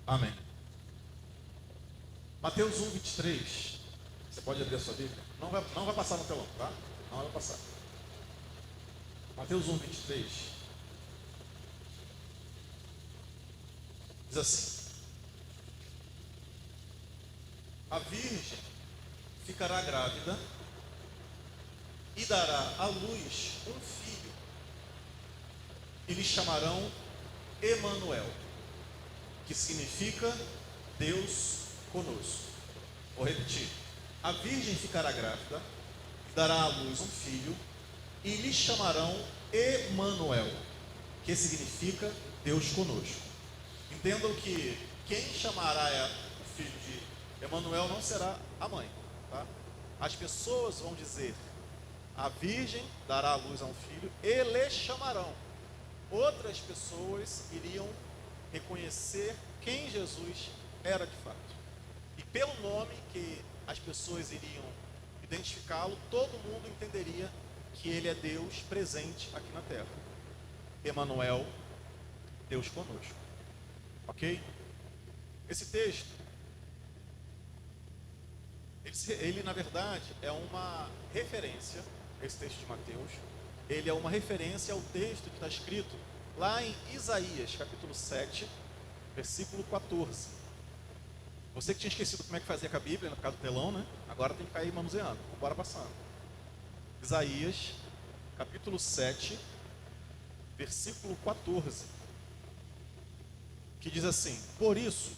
Amém. Mateus 1, 23. Você pode abrir a sua Bíblia? Não vai passar no telão, tá? Não vai passar. Mateus 1, 23. Diz assim: a virgem ficará grávida e dará à luz um filho, e lhe chamarão Emanuel, que significa Deus conosco. Vou repetir: a virgem ficará grávida e dará à luz um filho, e lhe chamarão Emanuel, que significa Deus conosco. Entendam que quem chamará o filho de Emanuel não será a mãe, tá? As pessoas vão dizer: a virgem dará à luz a um filho e lhe chamarão. Outras pessoas iriam reconhecer quem Jesus era de fato. E pelo nome que as pessoas iriam identificá-lo, todo mundo entenderia que ele é Deus presente aqui na terra. Emanuel, Deus conosco. Ok? Esse texto, ele na verdade é uma referência, esse texto de Mateus, ele é uma referência ao texto que está escrito lá em Isaías, capítulo 7, versículo 14. Você que tinha esquecido como é que fazia com a Bíblia, no caso do telão, né? Agora tem que cair manuseando. Bora passando. Isaías, capítulo 7, versículo 14. Que diz assim: por isso,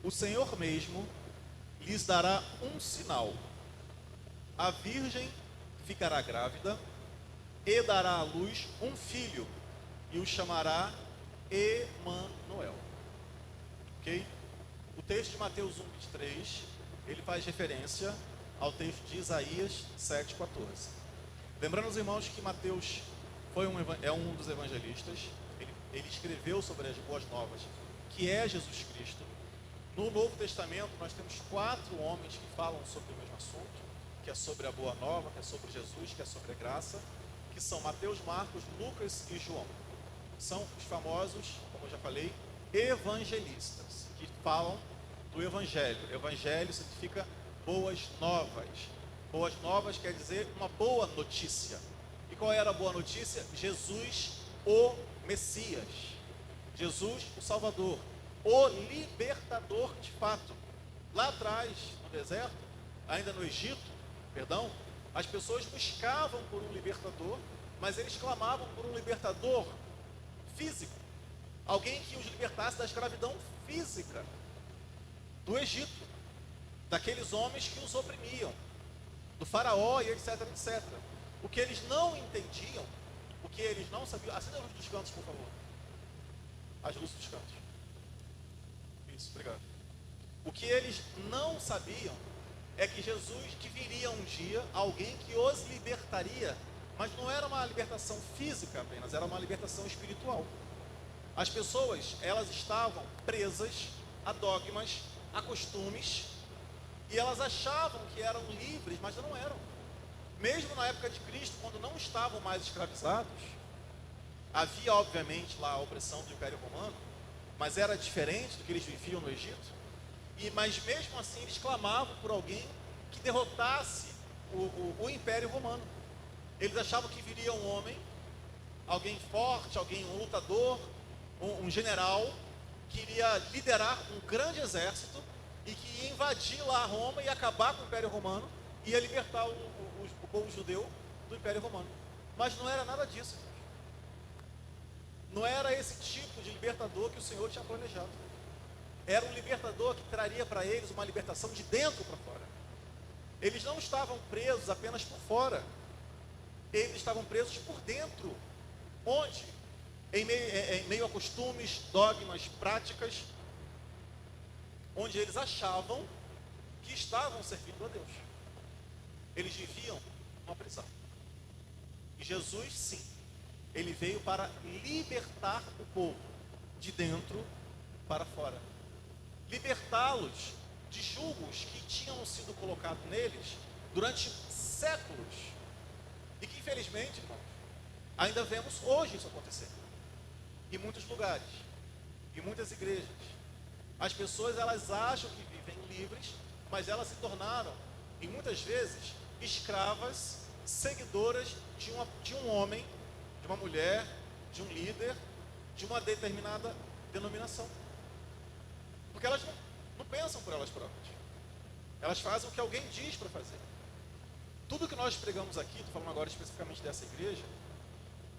o Senhor mesmo lhes dará um sinal. A virgem ficará grávida e dará à luz um filho, e o chamará Emanuel. Ok? O texto de Mateus 1, 23, ele faz referência ao texto de Isaías 7, 14. Lembrando os irmãos que Mateus é um dos evangelistas, ele escreveu sobre as boas novas, que é Jesus Cristo. No Novo Testamento nós temos 4 homens que falam sobre o mesmo assunto, que é sobre a boa nova, que é sobre Jesus, que é sobre a graça, que são Mateus, Marcos, Lucas e João. São os famosos, como eu já falei, evangelistas, que falam do Evangelho. Evangelho significa boas novas. Boas novas quer dizer uma boa notícia. E qual era a boa notícia? Jesus, o Messias. Jesus, o Salvador. O libertador de fato. Lá atrás, no deserto, ainda no Egito, perdão, as pessoas buscavam por um libertador, mas eles clamavam por um libertador físico. Alguém que os libertasse da escravidão física do Egito, daqueles homens que os oprimiam, do faraó e etc, etc. O que eles não entendiam, o que eles não sabiam. Acenda a luz dos cantos, por favor. As luzes dos cantos. Isso, obrigado. O que eles não sabiam é que Jesus, que viria um dia, alguém que os libertaria, mas não era uma libertação física apenas, era uma libertação espiritual. As pessoas, elas estavam presas a dogmas, a costumes, e elas achavam que eram livres, mas não eram. Mesmo na época de Cristo, quando não estavam mais escravizados, havia obviamente lá a opressão do Império Romano, mas era diferente do que eles viviam no Egito. Mas mesmo assim eles clamavam por alguém que derrotasse o Império Romano. Eles achavam que viria um homem, alguém forte, alguém, um lutador, um general, que iria liderar um grande exército e que ia invadir lá Roma e acabar com o Império Romano, e ia libertar o povo judeu do Império Romano. Mas não era nada disso. Não era esse tipo de libertador que o Senhor tinha planejado. Era um libertador que traria para eles uma libertação de dentro para fora. Eles não estavam presos apenas por fora. Eles estavam presos por dentro. Onde? Em meio a costumes, dogmas, práticas, onde eles achavam que estavam servindo a Deus. Eles viviam uma prisão. E Jesus, sim, ele veio para libertar o povo de dentro para fora. Libertá-los de julgos que tinham sido colocados neles durante séculos. E que infelizmente, irmãos, ainda vemos hoje isso acontecer. Em muitos lugares, em muitas igrejas. As pessoas, elas acham que vivem livres, mas elas se tornaram, e muitas vezes, escravas, seguidoras de um homem, de uma mulher, de um líder, de uma determinada denominação. Porque elas não pensam por elas próprias. Elas fazem o que alguém diz para fazer. Tudo que nós pregamos aqui, estou falando agora especificamente dessa igreja,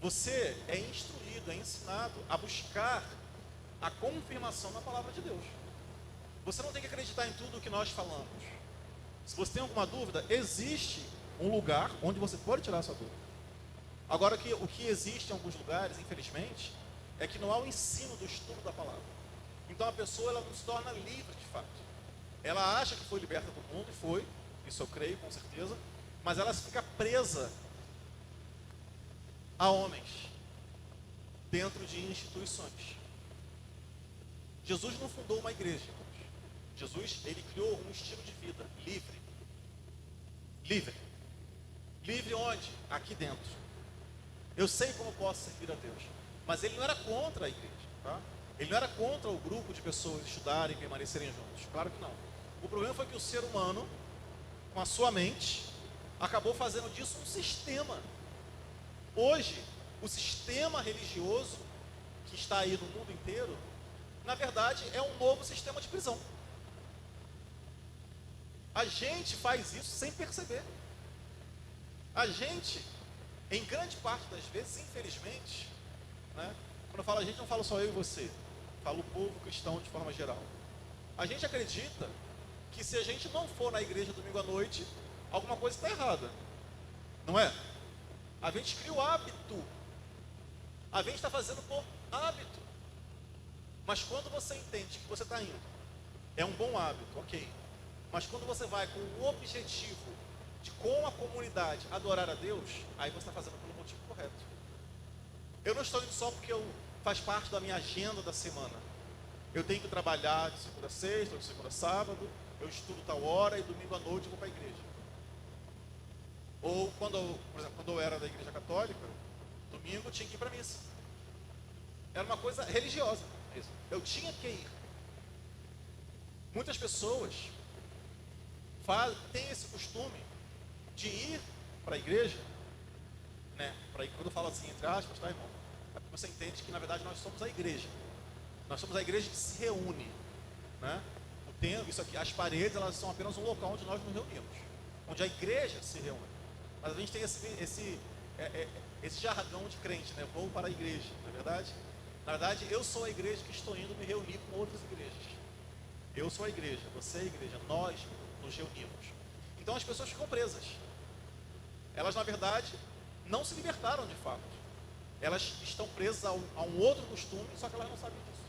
você é instruído, é ensinado a buscar a confirmação na palavra de Deus. Você não tem que acreditar em tudo o que nós falamos. Se você tem alguma dúvida, existe um lugar onde você pode tirar essa dúvida. Agora, o que existe em alguns lugares, infelizmente, é que não há o ensino do estudo da palavra. Então a pessoa, ela não se torna livre de fato. Ela acha que foi liberta do mundo, e foi, isso eu creio com certeza, mas ela fica presa a homens, dentro de instituições. Jesus não fundou uma igreja, irmãos. Jesus, ele criou um estilo de vida livre. Livre. Livre onde? Aqui dentro. Eu sei como posso servir a Deus. Mas ele não era contra a igreja, tá? Ele não era contra o grupo de pessoas estudarem e permanecerem juntos. Claro que não. O problema foi que o ser humano, com a sua mente, acabou fazendo disso um sistema. Hoje, o sistema religioso que está aí no mundo inteiro, na verdade, é um novo sistema de prisão. A gente faz isso sem perceber. A gente, em grande parte das vezes, infelizmente, né? Quando eu falo a gente, não falo só eu e você, falo o povo cristão de forma geral. A gente acredita que se a gente não for na igreja domingo à noite, alguma coisa está errada, não é? A gente cria o hábito, a gente está fazendo por hábito. Mas quando você entende que você está indo, é um bom hábito, ok. Mas quando você vai com o objetivo de, com a comunidade, adorar a Deus, aí você está fazendo pelo motivo correto. Eu não estou indo só porque faz parte da minha agenda da semana. Eu tenho que trabalhar de segunda a sexta, ou de segunda a sábado, eu estudo tal hora e domingo à noite eu vou para a igreja. Ou, por exemplo, quando eu era da igreja católica, domingo eu tinha que ir para a missa. Era uma coisa religiosa mesmo. Eu tinha que ir. Muitas pessoas têm esse costume de ir para a igreja, né? Quando eu falo assim, entre aspas, tá, irmão? É porque você entende que, na verdade, nós somos a igreja. Nós somos a igreja que se reúne, né? O templo, isso aqui, as paredes, elas são apenas um local onde nós nos reunimos, onde a igreja se reúne. Mas a gente tem esse jargão de crente, né? Vou para a igreja, não é verdade? Na verdade, eu sou a igreja que estou indo me reunir com outras igrejas. Eu sou a igreja, você é a igreja, nós nos reunimos. Então as pessoas ficam presas. Elas, na verdade, não se libertaram de fato. Elas estão presas a um outro costume, só que elas não sabem disso.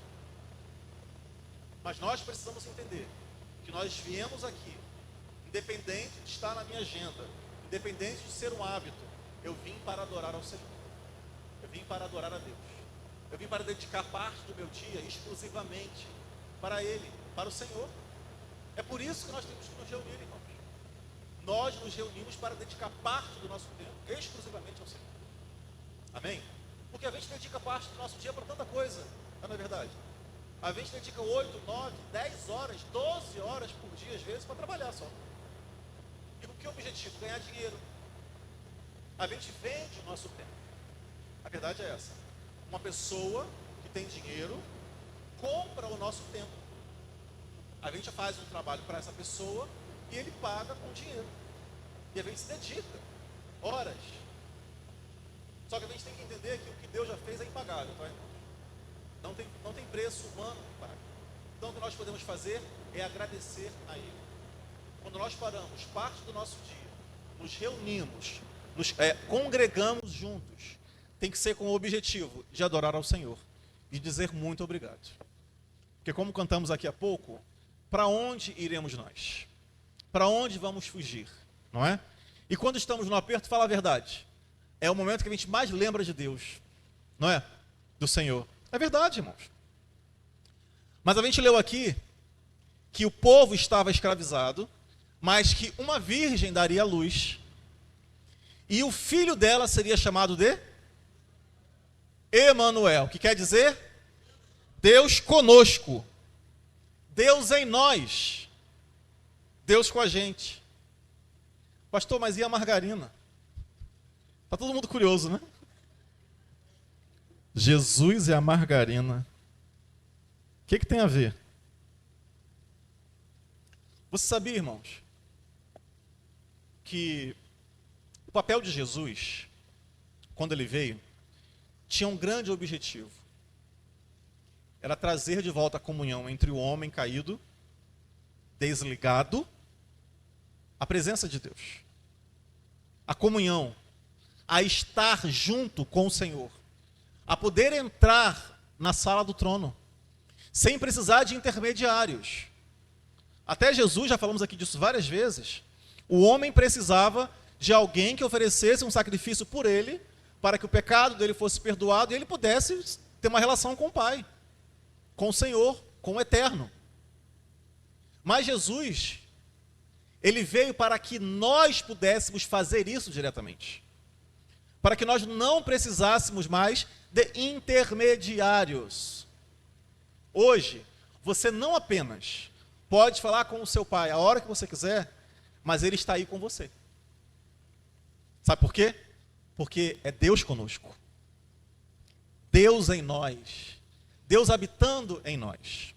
Mas nós precisamos entender que nós viemos aqui, independente de estar na minha agenda, independente de ser um hábito, eu vim para adorar ao Senhor. Eu vim para adorar a Deus. Eu vim para dedicar parte do meu dia exclusivamente para Ele, para o Senhor. É por isso que nós temos que nos reunir, irmãos. Nós nos reunimos para dedicar parte do nosso tempo exclusivamente ao Senhor. Amém? Porque a gente dedica parte do nosso dia para tanta coisa, não é verdade? A gente dedica 8, 9, 10 horas, 12 horas por dia, às vezes, para trabalhar só. E com que objetivo? Ganhar dinheiro. A gente vende o nosso tempo. A verdade é essa. Uma pessoa que tem dinheiro compra o nosso tempo. A gente faz um trabalho para essa pessoa e ele paga com dinheiro. E a gente se dedica horas. Só que a gente tem que entender que o que Deus já fez é impagável, tá, irmão? Não tem preço humano que paga. Então o que nós podemos fazer é agradecer a Ele. Quando nós paramos parte do nosso dia, nos reunimos, nos congregamos juntos, tem que ser com o objetivo de adorar ao Senhor e dizer muito obrigado. Porque como cantamos aqui há pouco, para onde iremos nós? Para onde vamos fugir? Não é? E quando estamos no aperto, fala a verdade. É o momento que a gente mais lembra de Deus, não é? Do Senhor. É verdade, irmãos. Mas a gente leu aqui que o povo estava escravizado, mas que uma virgem daria luz e o filho dela seria chamado de Emanuel, que quer dizer Deus conosco. Deus em nós, Deus com a gente. Pastor, mas e a margarina? Está todo mundo curioso, né? Jesus e a margarina. O que tem a ver? Você sabia, irmãos, que o papel de Jesus, quando ele veio, tinha um grande objetivo. Era trazer de volta a comunhão entre o homem caído, desligado, a presença de Deus. A comunhão, a estar junto com o Senhor, a poder entrar na sala do trono, sem precisar de intermediários. Até Jesus, já falamos aqui disso várias vezes, o homem precisava de alguém que oferecesse um sacrifício por ele, para que o pecado dele fosse perdoado e ele pudesse ter uma relação com o Pai, com o Senhor, com o Eterno. Mas Jesus, ele veio para que nós pudéssemos fazer isso diretamente. Para que nós não precisássemos mais de intermediários. Hoje, você não apenas pode falar com o seu pai a hora que você quiser, mas ele está aí com você. Sabe por quê? Porque é Deus conosco. Deus em nós. Deus habitando em nós.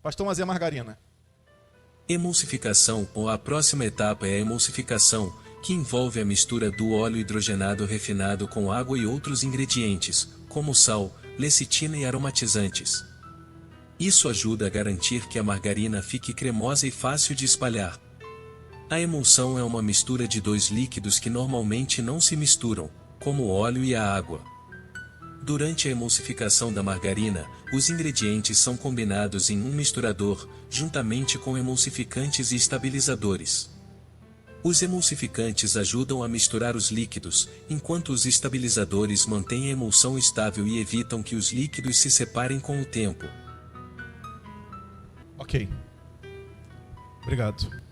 Pastor Mazia Margarina. Emulsificação, ou a próxima etapa é a emulsificação, que envolve a mistura do óleo hidrogenado refinado com água e outros ingredientes, como sal, lecitina e aromatizantes. Isso ajuda a garantir que a margarina fique cremosa e fácil de espalhar. A emulsão é uma mistura de dois líquidos que normalmente não se misturam, como o óleo e a água. Durante a emulsificação da margarina, os ingredientes são combinados em um misturador, juntamente com emulsificantes e estabilizadores. Os emulsificantes ajudam a misturar os líquidos, enquanto os estabilizadores mantêm a emulsão estável e evitam que os líquidos se separem com o tempo. Ok. Obrigado.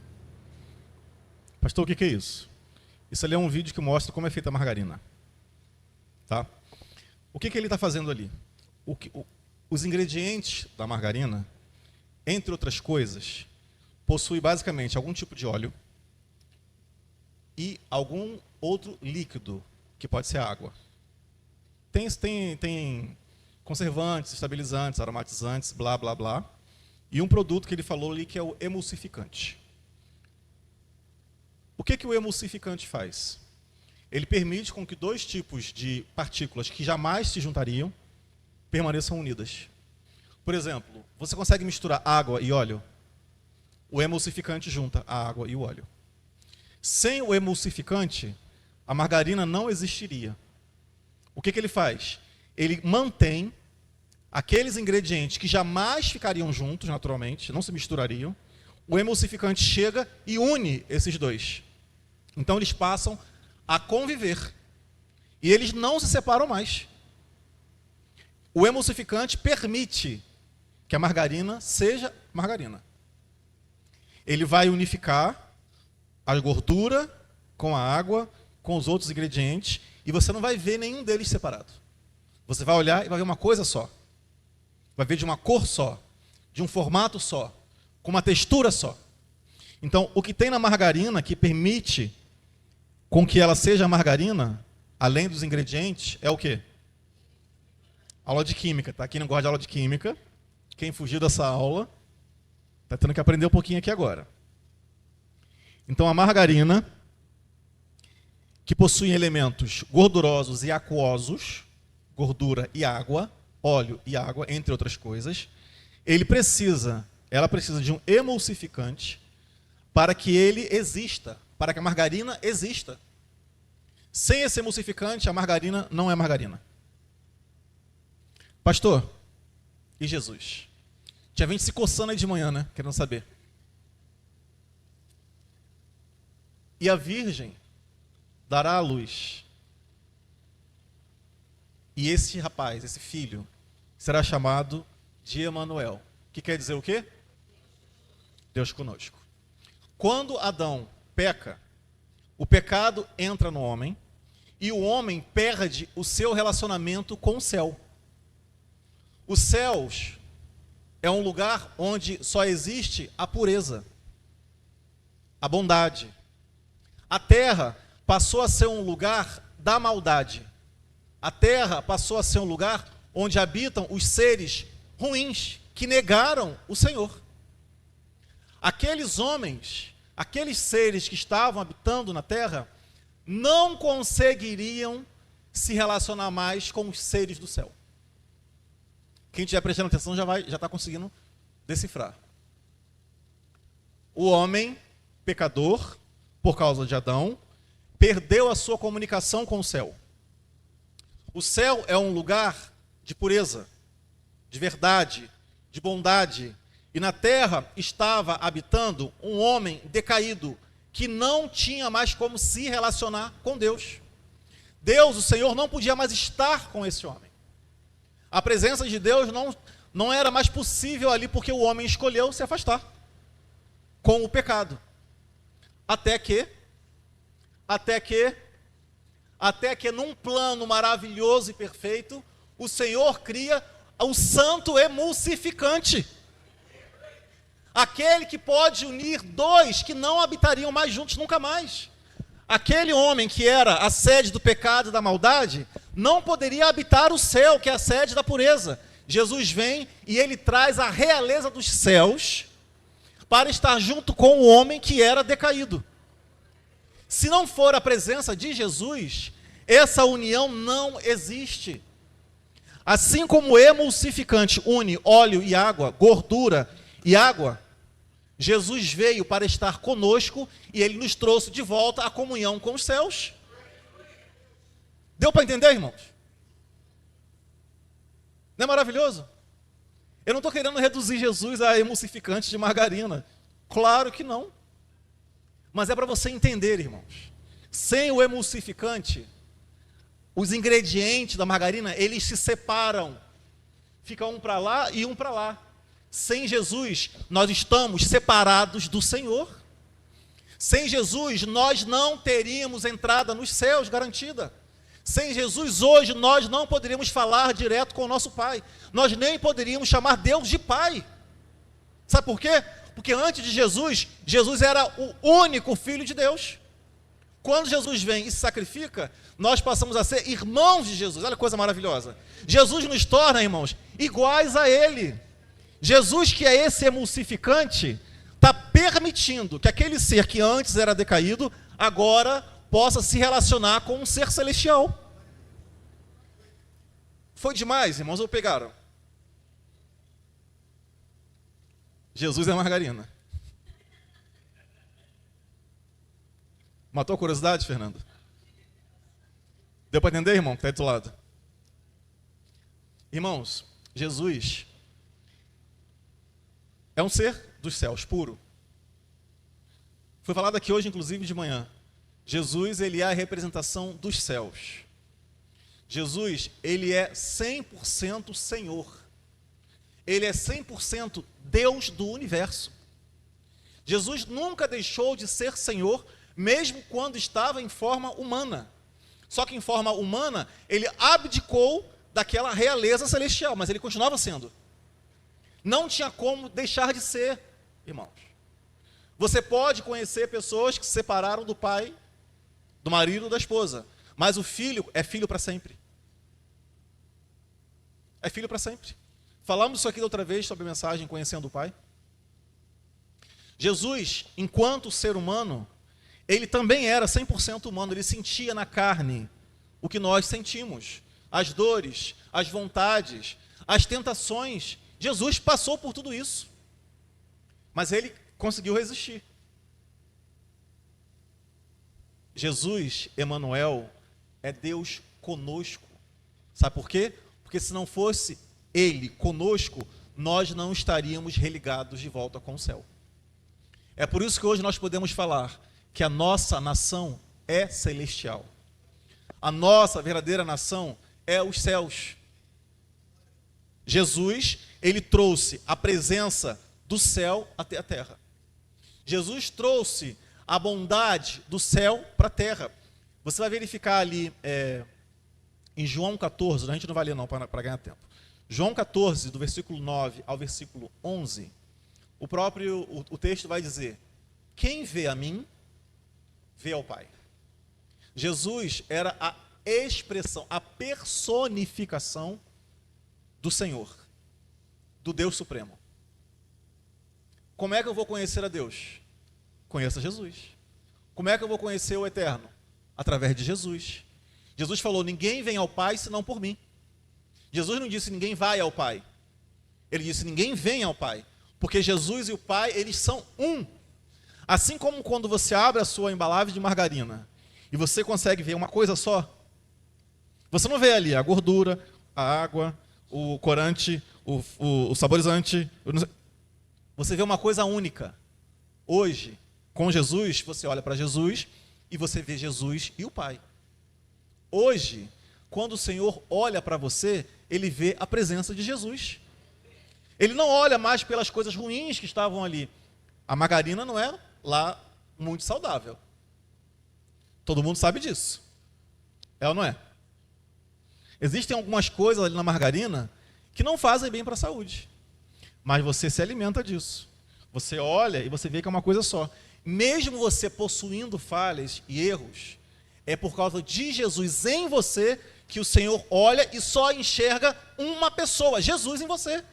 Pastor, o que é isso? Isso ali é um vídeo que mostra como é feita a margarina. Tá? O que ele está fazendo ali? Os ingredientes da margarina, entre outras coisas, possuem basicamente algum tipo de óleo e algum outro líquido, que pode ser água. Tem conservantes, estabilizantes, aromatizantes, blá, blá, blá. E um produto que ele falou ali que é o emulsificante. O que o emulsificante faz? Ele permite com que dois tipos de partículas que jamais se juntariam permaneçam unidas. Por exemplo, você consegue misturar água e óleo? O emulsificante junta a água e o óleo. Sem o emulsificante, a margarina não existiria. O que ele faz? Ele mantém aqueles ingredientes que jamais ficariam juntos, naturalmente, não se misturariam. O emulsificante chega e une esses dois. Então eles passam a conviver. E eles não se separam mais. O emulsificante permite que a margarina seja margarina. Ele vai unificar a gordura com a água, com os outros ingredientes, e você não vai ver nenhum deles separado. Você vai olhar e vai ver uma coisa só. Vai ver de uma cor só, de um formato só, com uma textura só. Então, o que tem na margarina que permite com que ela seja margarina, além dos ingredientes, é o quê? Aula de química, tá? Quem não gosta de aula de química, quem fugiu dessa aula, está tendo que aprender um pouquinho aqui agora. Então, a margarina, que possui elementos gordurosos e aquosos, gordura e água, óleo e água, entre outras coisas, ela precisa de um emulsificante para que ele exista, para que a margarina exista. Sem esse emulsificante, a margarina não é margarina. Pastor, e Jesus? Tinha gente se coçando aí de manhã, né? Querendo saber. E a virgem dará à luz. E esse rapaz, esse filho, será chamado de Emanuel. Que quer dizer o quê? Deus conosco. Quando Adão peca, o pecado entra no homem e o homem perde o seu relacionamento com o céu. Os céus é um lugar onde só existe a pureza, a bondade. A terra passou a ser um lugar da maldade. A terra passou a ser um lugar onde habitam os seres ruins, que negaram o Senhor. Aqueles homens, aqueles seres que estavam habitando na terra, não conseguiriam se relacionar mais com os seres do céu. Quem estiver prestando atenção já está conseguindo decifrar. O homem pecador, por causa de Adão, perdeu a sua comunicação com o céu. O céu é um lugar de pureza, de verdade, de bondade. E na terra estava habitando um homem decaído, que não tinha mais como se relacionar com Deus. Deus, o Senhor, não podia mais estar com esse homem. A presença de Deus não era mais possível ali, porque o homem escolheu se afastar com o pecado. Até que num plano maravilhoso e perfeito, o Senhor cria o santo emulsificante. Aquele que pode unir dois que não habitariam mais juntos nunca mais. Aquele homem que era a sede do pecado e da maldade, não poderia habitar o céu, que é a sede da pureza. Jesus vem e ele traz a realeza dos céus para estar junto com o homem que era decaído. Se não for a presença de Jesus, essa união não existe. Assim como o emulsificante une óleo e água, gordura e água, Jesus veio para estar conosco e ele nos trouxe de volta a comunhão com os céus. Deu para entender, irmãos? Não é maravilhoso? Eu não estou querendo reduzir Jesus a emulsificante de margarina. Claro que não. Mas é para você entender, irmãos. Sem o emulsificante, os ingredientes da margarina, eles se separam. Fica um para lá e um para lá. Sem Jesus, nós estamos separados do Senhor. Sem Jesus, nós não teríamos entrada nos céus garantida. Sem Jesus, hoje, nós não poderíamos falar direto com o nosso Pai. Nós nem poderíamos chamar Deus de Pai. Sabe por quê? Porque antes de Jesus, Jesus era o único Filho de Deus. Quando Jesus vem e se sacrifica, nós passamos a ser irmãos de Jesus. Olha que coisa maravilhosa. Jesus nos torna, irmãos, iguais a Ele. Jesus, que é esse emulsificante, está permitindo que aquele ser que antes era decaído, agora possa se relacionar com um ser celestial. Foi demais, irmãos, ou pegaram? Jesus é margarina. Matou a curiosidade, Fernando? Deu para entender, irmão, que está aí do lado? Irmãos, Jesus é um ser dos céus, puro. Foi falado aqui hoje, inclusive, de manhã. Jesus, ele é a representação dos céus. Jesus, ele é 100% Senhor. Ele é 100% Deus do universo. Jesus nunca deixou de ser Senhor, mesmo quando estava em forma humana. Só que em forma humana, ele abdicou daquela realeza celestial, mas ele continuava sendo. Não tinha como deixar de ser, irmãos. Você pode conhecer pessoas que se separaram do pai, do marido, da esposa, mas o filho é filho para sempre. É filho para sempre. Falamos isso aqui da outra vez sobre a mensagem Conhecendo o Pai. Jesus, enquanto ser humano, ele também era 100% humano, ele sentia na carne o que nós sentimos, as dores, as vontades, as tentações. Jesus passou por tudo isso, mas ele conseguiu resistir. Jesus, Emanuel, é Deus conosco. Sabe por quê? Porque se não fosse ele conosco, nós não estaríamos religados de volta com o céu. É por isso que hoje nós podemos falar que a nossa nação é celestial. A nossa verdadeira nação é os céus. Jesus, ele trouxe a presença do céu até a terra. Jesus trouxe a bondade do céu para a terra. Você vai verificar ali em João 14, a gente não vai ler não para ganhar tempo. João 14, do versículo 9 ao versículo 11, o texto vai dizer: quem vê a mim, vê ao Pai. Jesus era a expressão, a personificação do Senhor, do Deus Supremo. Como é que eu vou conhecer a Deus? Conheça Jesus. Como é que eu vou conhecer o Eterno? Através de Jesus. Jesus falou: ninguém vem ao Pai senão por mim. Jesus não disse ninguém vai ao Pai. Ele disse ninguém vem ao Pai. Porque Jesus e o Pai, eles são um. Assim como quando você abre a sua embalagem de margarina e você consegue ver uma coisa só, você não vê ali a gordura, a água, o corante, o saborizante. Você vê uma coisa única. Hoje, com Jesus, você olha para Jesus e você vê Jesus e o Pai. Hoje, quando o Senhor olha para você, ele vê a presença de Jesus. Ele não olha mais pelas coisas ruins que estavam ali. A margarina não é lá muito saudável. Todo mundo sabe disso. É ou não é? Existem algumas coisas ali na margarina que não fazem bem para a saúde. Mas você se alimenta disso. Você olha e você vê que é uma coisa só. Mesmo você possuindo falhas e erros, é por causa de Jesus em você que o Senhor olha e só enxerga uma pessoa, Jesus em você.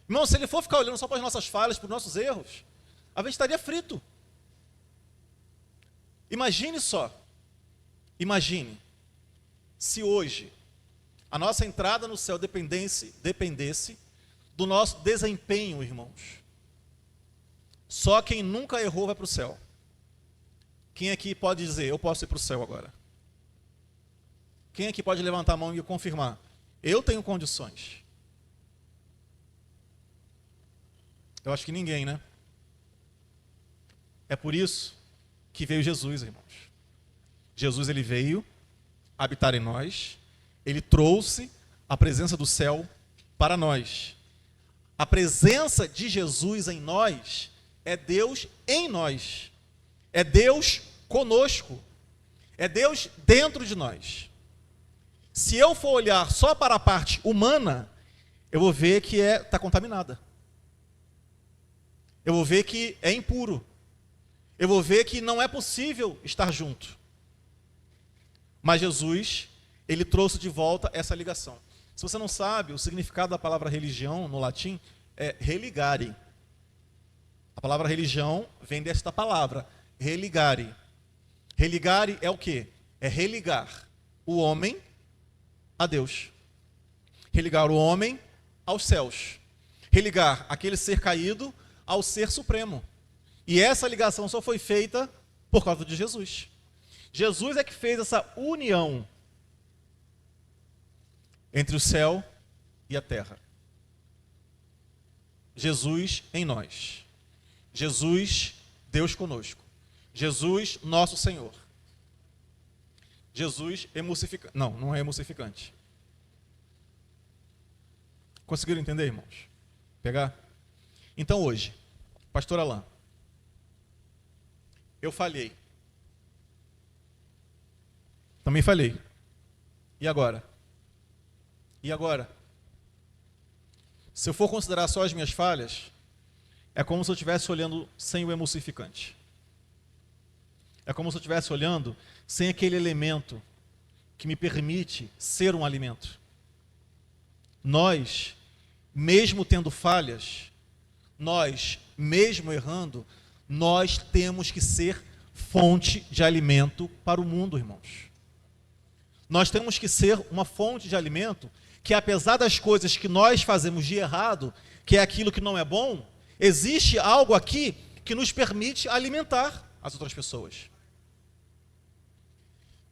Irmão, se ele for ficar olhando só para as nossas falhas, para os nossos erros, a gente estaria frito. Imagine só, imagine, se hoje a nossa entrada no céu dependesse do nosso desempenho, irmãos. Só quem nunca errou vai para o céu. Quem aqui pode dizer, eu posso ir para o céu agora? Quem aqui pode levantar a mão e confirmar? Eu tenho condições. Eu acho que ninguém, né? É por isso que veio Jesus, irmãos. Jesus, ele veio habitar em nós. Ele trouxe a presença do céu para nós. A presença de Jesus em nós é Deus em nós. É Deus conosco. É Deus dentro de nós. Se eu for olhar só para a parte humana, eu vou ver que está contaminada. Eu vou ver que é impuro. Eu vou ver que não é possível estar junto. Mas Jesus, ele trouxe de volta essa ligação. Se você não sabe, o significado da palavra religião no latim é religare. A palavra religião vem desta palavra, religare. Religare é o quê? É religar o homem a Deus. Religar o homem aos céus. Religar aquele ser caído ao ser supremo. E essa ligação só foi feita por causa de Jesus. Jesus é que fez essa união entre o céu e a terra. Jesus em nós. Jesus, Deus conosco. Jesus, nosso Senhor. Jesus emulsificante. Não, não é emulsificante. Conseguiram entender, irmãos? Pegar? Então hoje, pastor Alain, eu falhei. Também falhei. E agora? E agora? Se eu for considerar só as minhas falhas, é como se eu estivesse olhando sem o emulsificante. É como se eu estivesse olhando sem aquele elemento que me permite ser um alimento. Nós, mesmo tendo falhas, nós, mesmo errando, nós temos que ser fonte de alimento para o mundo, irmãos. Nós temos que ser uma fonte de alimento que, apesar das coisas que nós fazemos de errado, que é aquilo que não é bom, existe algo aqui que nos permite alimentar as outras pessoas.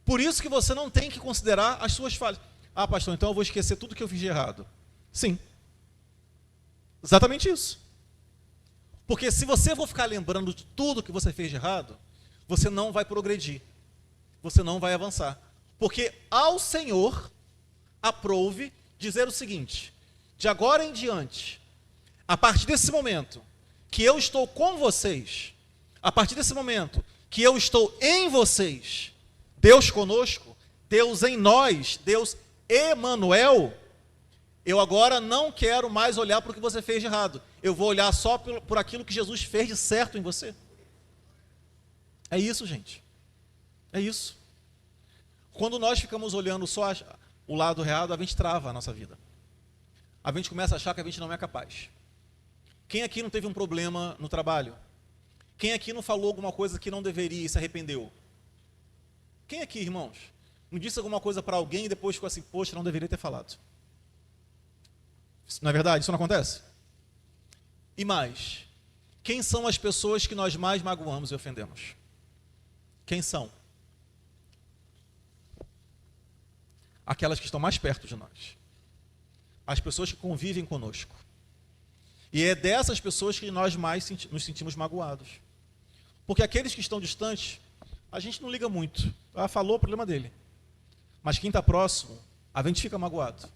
Por isso que você não tem que considerar as suas falhas. Ah, pastor, então eu vou esquecer tudo que eu fiz de errado. Sim. Exatamente isso. Porque se você for ficar lembrando de tudo que você fez de errado, você não vai progredir. Você não vai avançar. Porque ao Senhor aprouve dizer o seguinte: de agora em diante, a partir desse momento que eu estou com vocês, a partir desse momento que eu estou em vocês, Deus conosco, Deus em nós, Deus Emanuel, Eu agora não quero mais olhar para o que você fez de errado. Eu vou olhar só por aquilo que Jesus fez de certo em você. É isso, gente. É isso. Quando nós ficamos olhando só o lado errado, a gente trava a nossa vida. A gente começa a achar que a gente não é capaz. Quem aqui não teve um problema no trabalho? Quem aqui não falou alguma coisa que não deveria e se arrependeu? Quem aqui, irmãos, não disse alguma coisa para alguém e depois ficou assim, poxa, não deveria ter falado? Isso não é verdade? Isso não acontece? E mais, quem são as pessoas que nós mais magoamos e ofendemos? Quem são? Aquelas que estão mais perto de nós. As pessoas que convivem conosco. E é dessas pessoas que nós mais nos sentimos magoados. Porque aqueles que estão distantes, a gente não liga muito. Ah, falou, o problema dele. Mas quem está próximo, a gente fica magoado.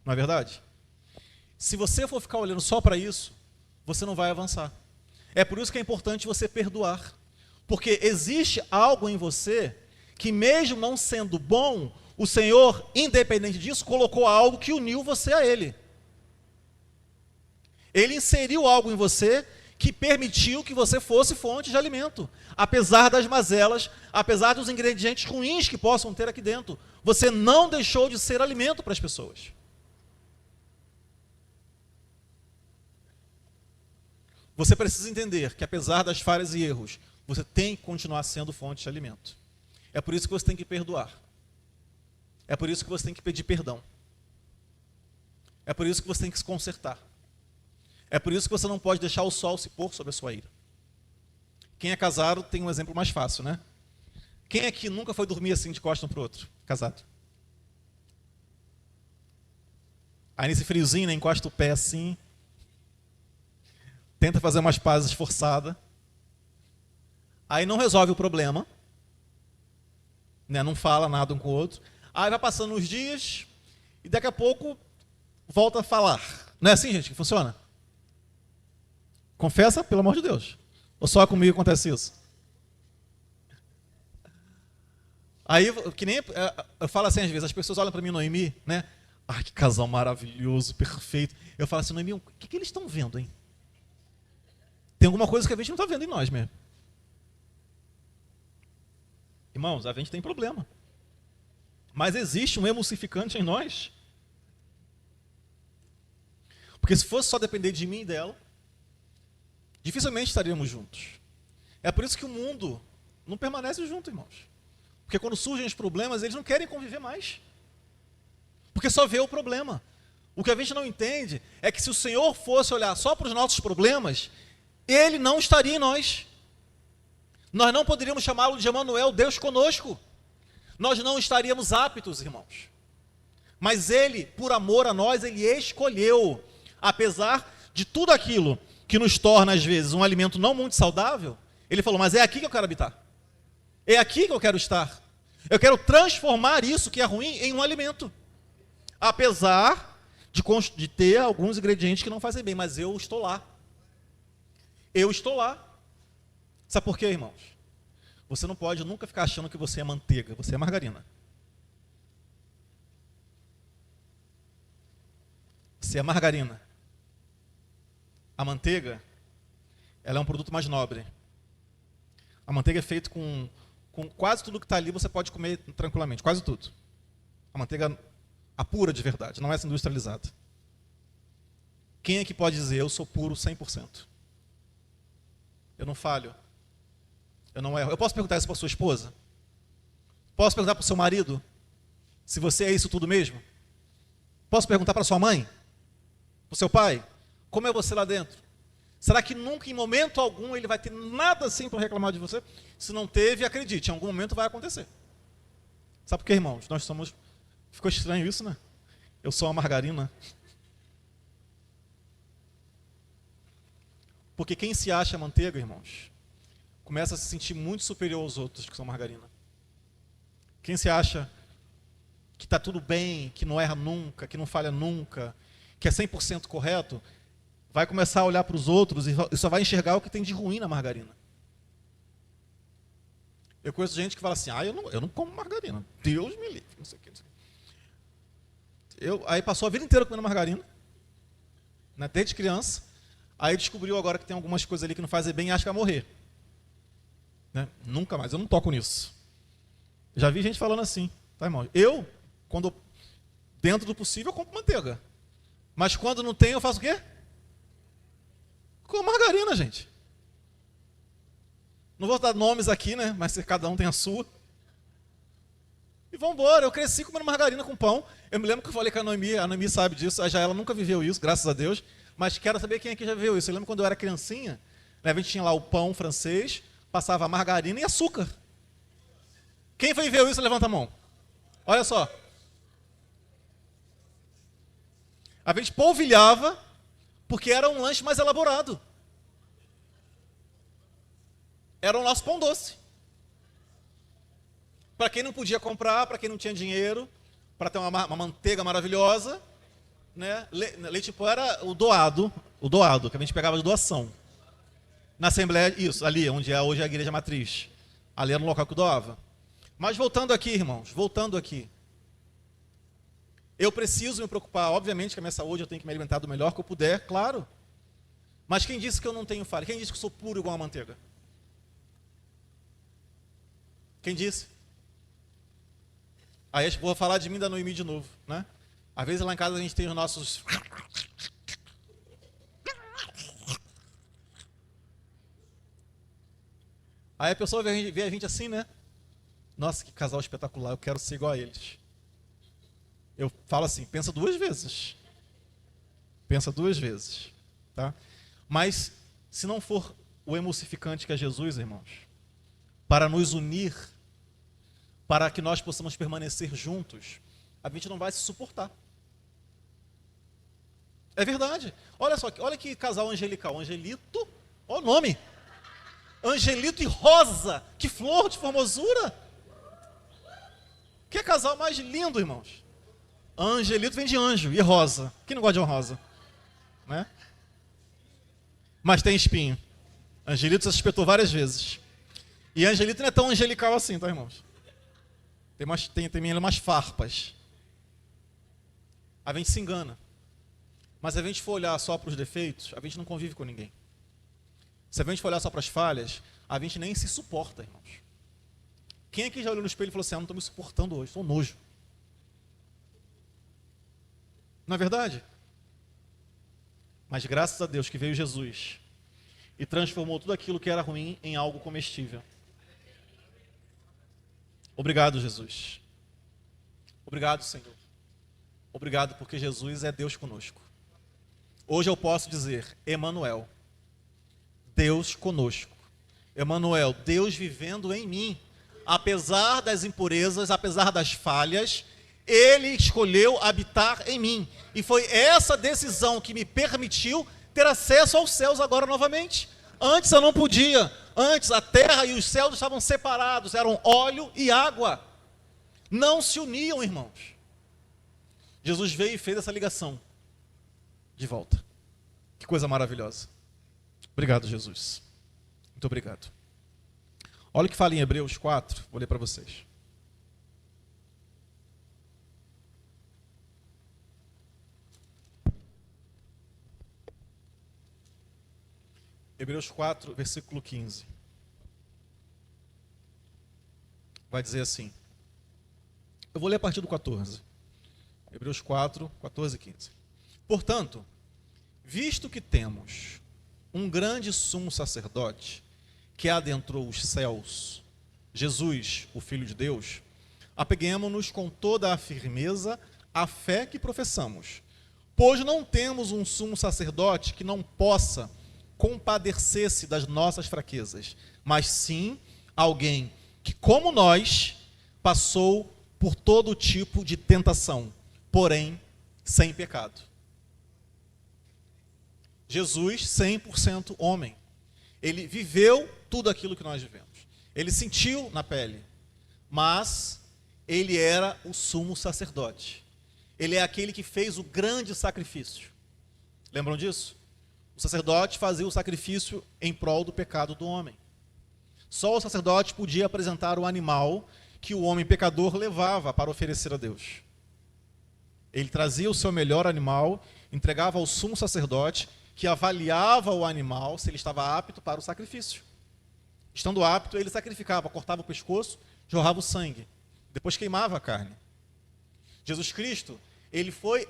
Não é verdade? Se você for ficar olhando só para isso, você não vai avançar. É por isso que é importante você perdoar. Porque existe algo em você que, mesmo não sendo bom, o Senhor, independente disso, colocou algo que uniu você a Ele. Ele inseriu algo em você que permitiu que você fosse fonte de alimento. Apesar das mazelas, apesar dos ingredientes ruins que possam ter aqui dentro, você não deixou de ser alimento para as pessoas. Você precisa entender que, apesar das falhas e erros, você tem que continuar sendo fonte de alimento. É por isso que você tem que perdoar. É por isso que você tem que pedir perdão. É por isso que você tem que se consertar. É por isso que você não pode deixar o sol se pôr sobre a sua ira. Quem é casado tem um exemplo mais fácil, né? Quem aqui nunca foi dormir assim de costas um para o outro? Casado. Aí nesse friozinho, né, encosta o pé assim, tenta fazer umas pazes forçadas. Aí não resolve o problema, né, não fala nada um com o outro. Aí vai passando uns dias e daqui a pouco volta a falar. Não é assim, gente, que funciona? Confessa, pelo amor de Deus. Ou só comigo acontece isso? Aí, que nem eu falo assim às vezes, as pessoas olham para mim, Noemi, né? Ai, que casal maravilhoso, perfeito. Eu falo assim, Noemi, o que eles estão vendo, hein? Tem alguma coisa que a gente não está vendo em nós mesmo. Irmãos, a gente tem problema. Mas existe um emulsificante em nós. Porque se fosse só depender de mim e dela, dificilmente estaríamos juntos. É por isso que o mundo não permanece junto, irmãos. Porque quando surgem os problemas, eles não querem conviver mais. Porque só vê o problema. O que a gente não entende é que se o Senhor fosse olhar só para os nossos problemas, Ele não estaria em nós. Nós não poderíamos chamá-lo de Emanuel, Deus conosco. Nós não estaríamos aptos, irmãos. Mas Ele, por amor a nós, Ele escolheu, apesar de tudo aquilo que nos torna, às vezes, um alimento não muito saudável, Ele falou, mas é aqui que eu quero habitar. É aqui que eu quero estar. Eu quero transformar isso que é ruim em um alimento. Apesar de ter alguns ingredientes que não fazem bem, mas eu estou lá. Eu estou lá. Sabe por quê, irmãos? Você não pode nunca ficar achando que você é manteiga, você é margarina. Você é margarina. A manteiga, ela é um produto mais nobre. A manteiga é feita com quase tudo que está ali, você pode comer tranquilamente, quase tudo. A manteiga, a pura de verdade, não é essa industrializada. Quem é que pode dizer, eu sou puro 100%? Eu não falho. Eu não erro. Eu posso perguntar isso para sua esposa? Posso perguntar para o seu marido? Se você é isso tudo mesmo? Posso perguntar para sua mãe? Para o seu pai? Como é você lá dentro? Será que nunca, em momento algum, ele vai ter nada assim para reclamar de você? Se não teve, acredite, em algum momento vai acontecer. Sabe por quê, irmãos? Nós somos... Ficou estranho isso, né? Eu sou uma margarina. Porque quem se acha manteiga, irmãos, começa a se sentir muito superior aos outros que são margarina. Quem se acha que está tudo bem, que não erra nunca, que não falha nunca, que é 100% correto, vai começar a olhar para os outros e só vai enxergar o que tem de ruim na margarina. Eu conheço gente que fala assim, eu não como margarina. Deus me livre. Não sei o que. Aí passou a vida inteira comendo margarina, né, desde criança. Aí descobriu agora que tem algumas coisas ali que não fazem bem e acha que vai morrer. Né? Nunca mais, eu não toco nisso. Já vi gente falando assim, tá, irmão? Quando dentro do possível, eu compro manteiga. Mas quando não tem, eu faço o quê? Com margarina, gente. Não vou dar nomes aqui, né? Mas cada um tem a sua. E vamos embora. Eu cresci comendo margarina com pão. Eu me lembro que eu falei com a Noemi sabe disso. Já ela nunca viveu isso, graças a Deus. Mas quero saber quem aqui já viveu isso. Eu lembro quando eu era criancinha, né, a gente tinha lá o pão francês, passava margarina e açúcar. Quem viveu isso, levanta a mão. Olha só. A gente polvilhava, porque era um lanche mais elaborado. Era o nosso pão doce. Para quem não podia comprar, para quem não tinha dinheiro, para ter uma manteiga maravilhosa, né? Leite pó era o doado, que a gente pegava de doação. Na Assembleia, isso, ali, onde é hoje a Igreja Matriz. Ali era um local que doava. Mas voltando aqui, irmãos, voltando aqui. Eu preciso me preocupar, obviamente, que a minha saúde eu tenho que me alimentar do melhor que eu puder, claro. Mas quem disse que eu não tenho falha? Quem disse que eu sou puro igual a manteiga? Quem disse? Aí eu vou falar de mim da Noemi de novo, né? Às vezes lá em casa a gente tem os nossos... Aí a pessoa vê a gente assim, né? Nossa, que casal espetacular, eu quero ser igual a eles. Eu falo assim, pensa duas vezes. Pensa duas vezes, tá? Mas, se não for o emulsificante que é Jesus, irmãos, para nos unir, para que nós possamos permanecer juntos, a gente não vai se suportar. É verdade. Olha só, olha que casal angelical. Angelito, olha o nome. Angelito e Rosa. Que flor de formosura. Que casal mais lindo, irmãos. Angelito vem de anjo e Rosa. Quem não gosta de uma rosa? Né? Mas tem espinho. Angelito se espetou várias vezes. E Angelito não é tão angelical assim, tá, irmãos? Tem umas farpas. A gente se engana. Mas se a gente for olhar só para os defeitos, a gente não convive com ninguém. Se a gente for olhar só para as falhas, a gente nem se suporta, irmãos. Quem aqui já olhou no espelho e falou assim, não estou me suportando hoje, estou nojo. Não é verdade? Mas graças a Deus que veio Jesus e transformou tudo aquilo que era ruim em algo comestível. Obrigado, Jesus. Obrigado, Senhor. Obrigado porque Jesus é Deus conosco. Hoje eu posso dizer, Emanuel, Deus conosco. Emanuel, Deus vivendo em mim. Apesar das impurezas, apesar das falhas, Ele escolheu habitar em mim. E foi essa decisão que me permitiu ter acesso aos céus agora novamente. Antes eu não podia. Antes a terra e os céus estavam separados, eram óleo e água. Não se uniam, irmãos. Jesus veio e fez essa ligação de volta. Que coisa maravilhosa. Obrigado, Jesus. Muito obrigado. Olha o que fala em Hebreus 4, vou ler para vocês. Hebreus 4, versículo 15. Vai dizer assim. Eu vou ler a partir do 14. Hebreus 4, 14 e 15. Portanto, visto que temos um grande sumo sacerdote que adentrou os céus, Jesus, o Filho de Deus, apeguemo-nos com toda a firmeza à fé que professamos, pois não temos um sumo sacerdote que não possa compadecer-se das nossas fraquezas, mas sim alguém que, como nós, passou por todo tipo de tentação, porém sem pecado. Jesus, 100% homem. Ele viveu tudo aquilo que nós vivemos. Ele sentiu na pele, mas ele era o sumo sacerdote. Ele é aquele que fez o grande sacrifício. Lembram disso? O sacerdote fazia o sacrifício em prol do pecado do homem. Só o sacerdote podia apresentar o animal que o homem pecador levava para oferecer a Deus. Ele trazia o seu melhor animal, entregava ao sumo sacerdote, que avaliava o animal se ele estava apto para o sacrifício. Estando apto, ele sacrificava, cortava o pescoço, jorrava o sangue, depois queimava a carne. Jesus Cristo, ele foi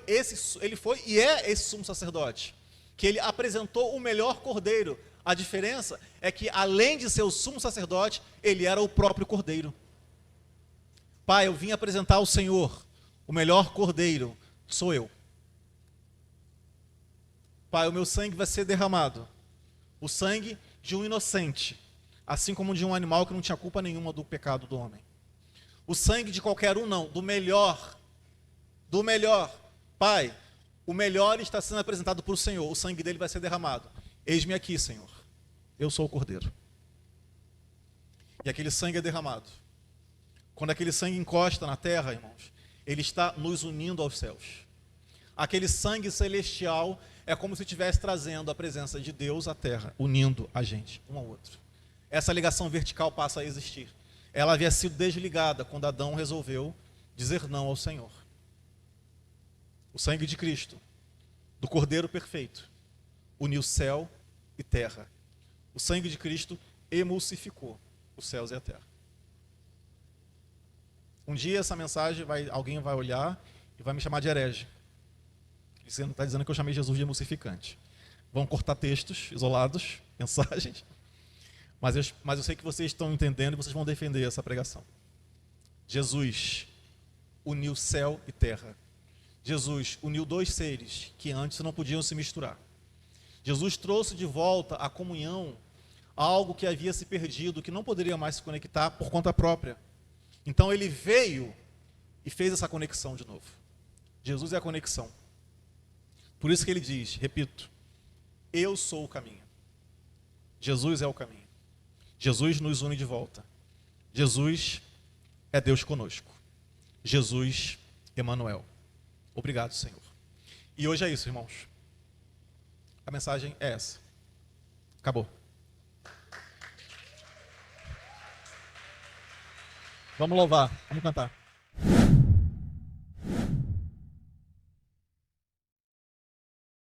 e é esse sumo sacerdote, que ele apresentou o melhor cordeiro. A diferença é que, além de ser o sumo sacerdote, ele era o próprio cordeiro. Pai, eu vim apresentar ao Senhor o melhor cordeiro, sou eu. Pai, o meu sangue vai ser derramado, o sangue de um inocente, assim como de um animal que não tinha culpa nenhuma do pecado do homem. O sangue de qualquer um não, do melhor. Do melhor. Pai, o melhor está sendo apresentado para o Senhor, o sangue dele vai ser derramado. Eis-me aqui, Senhor, eu sou o cordeiro. E aquele sangue é derramado. Quando aquele sangue encosta na terra, irmãos, ele está nos unindo aos céus. Aquele sangue celestial é como se estivesse trazendo a presença de Deus à terra, unindo a gente, um ao outro. Essa ligação vertical passa a existir. Ela havia sido desligada quando Adão resolveu dizer não ao Senhor. O sangue de Cristo, do Cordeiro perfeito, uniu céu e terra. O sangue de Cristo emulsificou os céus e a terra. Um dia essa mensagem, alguém vai olhar e vai me chamar de herege. Está dizendo que eu chamei Jesus de emulsificante. Vão cortar textos isolados, mensagens, mas eu sei que vocês estão entendendo e vocês vão defender essa pregação. Jesus uniu céu e terra. Jesus uniu dois seres que antes não podiam se misturar. Jesus trouxe de volta a comunhão a algo que havia se perdido, que não poderia mais se conectar por conta própria. Então ele veio e fez essa conexão de novo. Jesus é a conexão. Por isso que ele diz, repito, eu sou o caminho. Jesus é o caminho. Jesus nos une de volta. Jesus é Deus conosco. Jesus, Emanuel. Obrigado, Senhor. E hoje é isso, irmãos. A mensagem é essa. Acabou. Vamos louvar, vamos cantar.